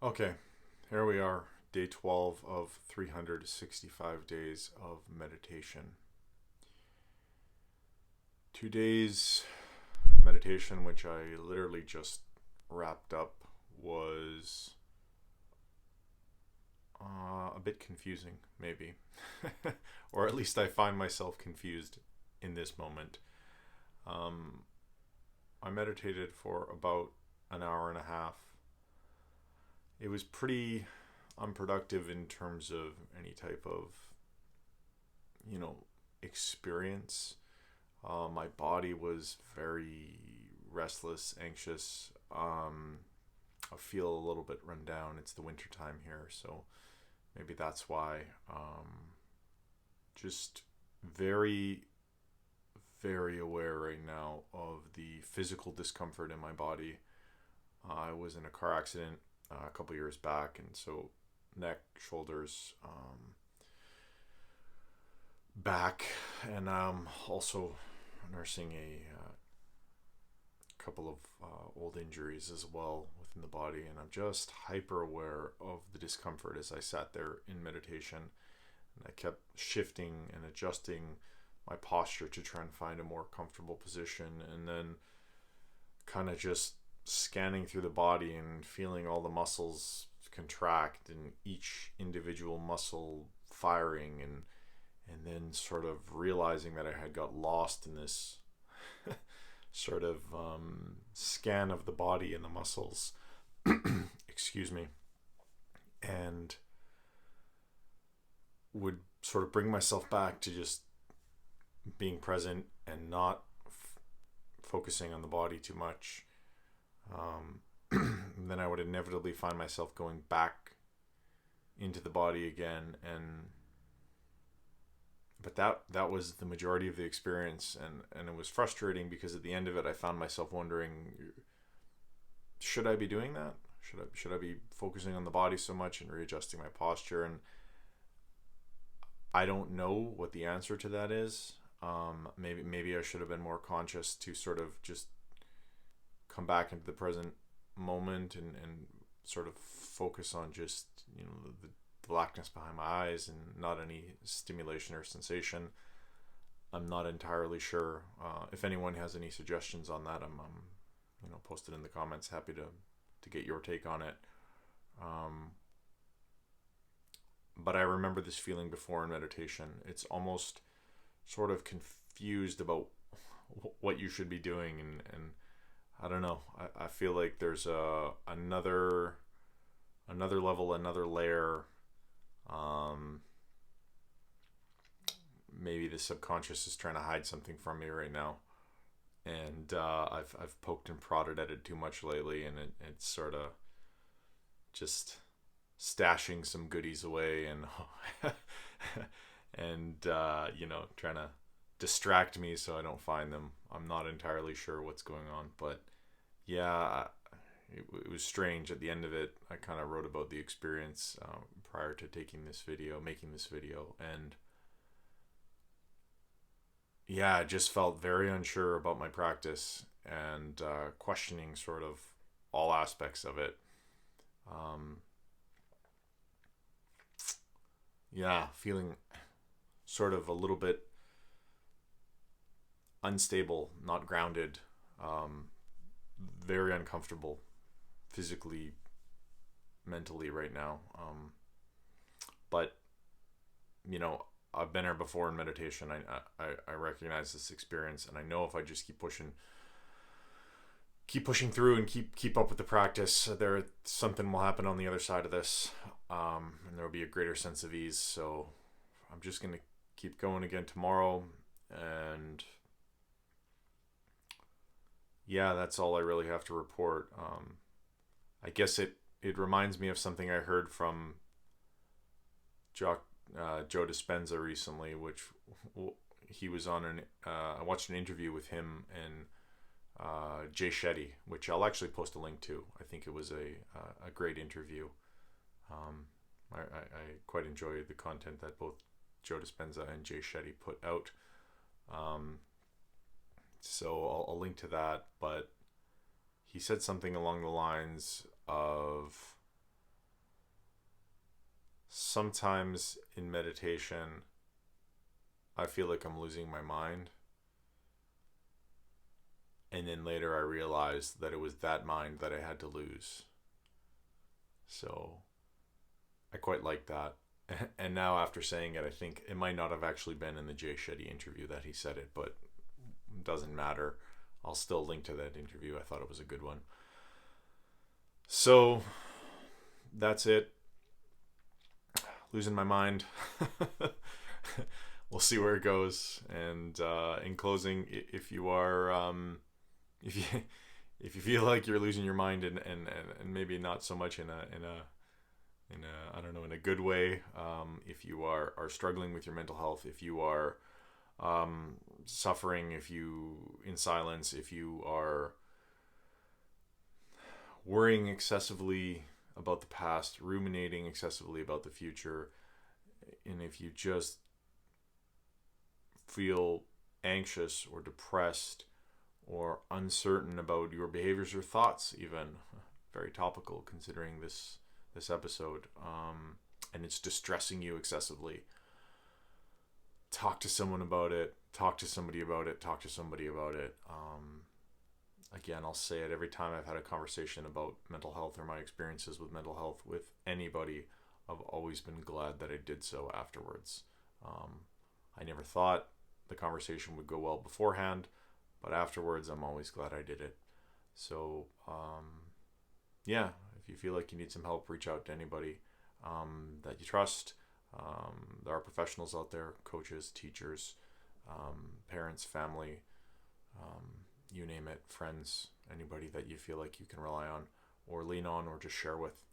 Okay, here we are, day 12 of 365 days of meditation. Today's meditation, which I literally just wrapped up, was a bit confusing, maybe. Or at least I find myself confused in this moment. Um, I meditated for about an hour and a half. It was pretty unproductive in terms of any type of, you know, experience. My body was very restless, anxious. I feel a little bit run down. It's the winter time here, so maybe that's why. Just very, very aware right now of the physical discomfort in my body. I was in a car accident a couple years back, and so neck, shoulders, back, and also nursing a couple of old injuries as well within the body, and I'm just hyper aware of the discomfort as I sat there in meditation, and I kept shifting and adjusting my posture to try and find a more comfortable position, and then kind of just scanning through the body and feeling all the muscles contract and each individual muscle firing, and then sort of realizing that I had got lost in this sort of scan of the body and the muscles. Excuse me. And would sort of bring myself back to just being present and not focusing on the body too much. Then I would inevitably find myself going back into the body again, and but that was the majority of the experience, and it was frustrating because at the end of it I found myself wondering, should I be doing that? Should I be focusing on the body so much and readjusting my posture? And I don't know what the answer to that is. Maybe I should have been more conscious to sort of just come back into the present moment, and sort of focus on just, the blackness behind my eyes and not any stimulation or sensation. I'm not entirely sure. If anyone has any suggestions on that, I'm post it in the comments. Happy to get your take on it. But I remember this feeling before in meditation. It's almost sort of confused about what you should be doing, and I don't know. I feel like there's another level, another layer. Maybe the subconscious is trying to hide something from me right now, and I've poked and prodded at it too much lately, and it's sort of just stashing some goodies away, and and trying to distract me so I don't find them. I'm not entirely sure what's going on, but yeah, it was strange. At the end of it, I kind of wrote about the experience prior to making this video, and yeah, I just felt very unsure about my practice, and questioning sort of all aspects of it. Um, yeah, feeling sort of a little bit unstable, not grounded, um, very uncomfortable physically, mentally right now. But I've been here before in meditation. I recognize this experience, and I know if I just keep pushing through and keep up with the practice, there something will happen on the other side of this, and there will be a greater sense of ease. So I'm just gonna keep going again tomorrow, and yeah, that's all I really have to report. I guess it reminds me of something I heard from Joe Dispenza recently, which he was on I watched an interview with him and Jay Shetty, which I'll actually post a link to. I think it was a great interview. I quite enjoyed the content that both Joe Dispenza and Jay Shetty put out. So I'll link to that. But he said something along the lines of sometimes in meditation, I feel like I'm losing my mind. And then later I realized that it was that mind that I had to lose. So I quite like that. And now after saying it, I think it might not have actually been in the Jay Shetty interview that he said it, but it doesn't matter. I'll still link to that interview. I thought it was a good one. So that's it. Losing my mind. We'll see where it goes. And in closing, if you are, if you if you feel like you're losing your mind, and maybe not so much in a I don't know, in a good way, if you are struggling with your mental health, if you are suffering, if you in silence, if you are worrying excessively about the past, ruminating excessively about the future, and if you just feel anxious or depressed or uncertain about your behaviors or thoughts, even very topical considering this episode, and it's distressing you excessively, talk to someone about it, talk to somebody about it. Again, I'll say it every time I've had a conversation about mental health or my experiences with mental health with anybody. I've always been glad that I did so afterwards. I never thought the conversation would go well beforehand, but afterwards I'm always glad I did it. So yeah, if you feel like you need some help, reach out to anybody that you trust. There are professionals out there, coaches, teachers, parents, family, you name it, friends, anybody that you feel like you can rely on or lean on or just share with.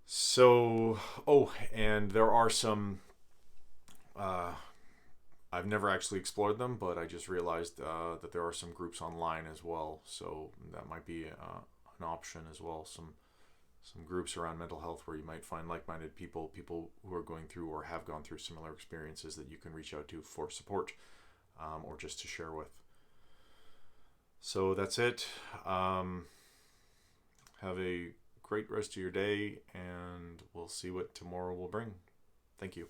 So, and there are some, I've never actually explored them, but I just realized that there are some groups online as well. So that might be an option as well. Some groups around mental health where you might find like-minded people who are going through or have gone through similar experiences that you can reach out to for support, or just to share with. So that's it. Have a great rest of your day, and we'll see what tomorrow will bring. Thank you.